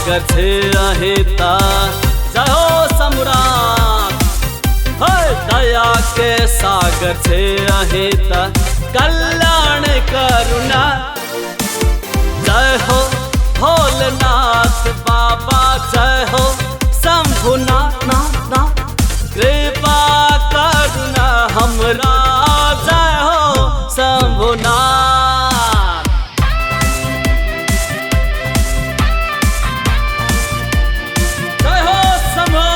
सागर छे अहिता जय हो सम्राट। दया के सागर छे अहिता कल्याण करुणा। जय हो भोलेनाथ बाबा जय हो शंभुनाथ नाथ कृपा करुणा हमरा जय हो शंभुनाथ। जय हो शंभो।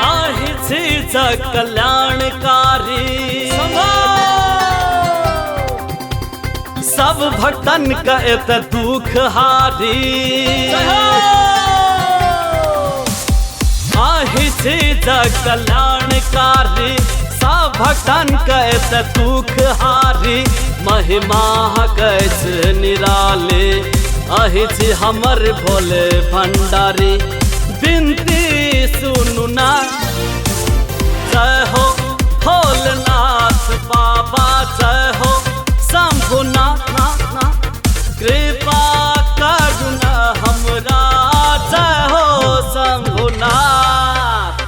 आहि छी कल्याणकारी सब भक्तन का एत दुख हारी। आहि छी कल्याणकारी सब भक्तन का एत दुख हारी। महिमा कैस निराले आहि छी हमर भोले भंडारी। बिनती सुनु ना जय हो भोलेनाथ बाबा जय हो शंभुनाथ कृपा करुणा हमरा जय हो शंभुनाथ।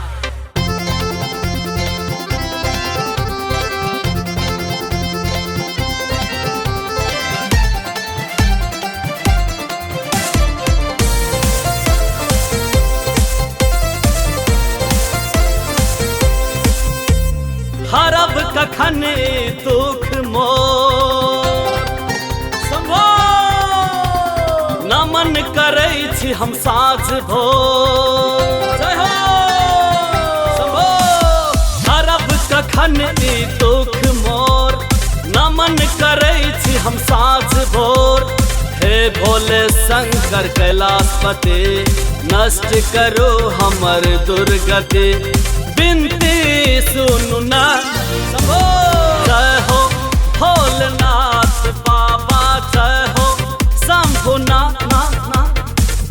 हरब कखन दुख मोर शंभो। नमन करै छी हम साँझ भोर जय हो शंभो। हरब कखन दुख मोर नमन करै छी हम साँझ भोर। हे भोले शंकर कैलाशपति नष्ट करो हमर दुर्गति। बिनती सुनु ना शंभो। जय हो भोलेनाथ बाबा जय हो शंभुनाथ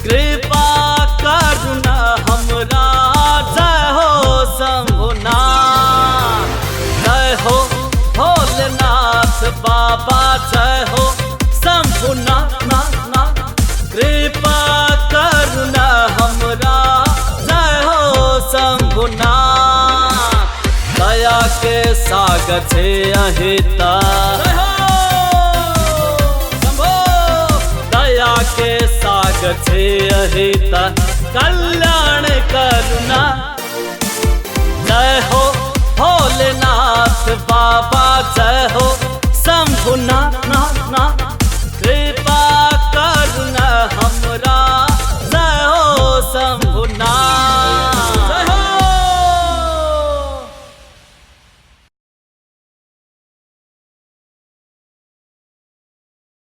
कृपा करुणा हमरा जय हो शंभुनाथ। जय हो भोलेनाथ बाबा जय हो शंभुनाथ कृपा करुणा हमरा जय हो शंभुनाथ। दया के सागर छे अहिता शंभो। दया के सागर छे अहिता कल्याण करुणा। जय हो भोलेनाथ बाबा जय हो शंभुनाथ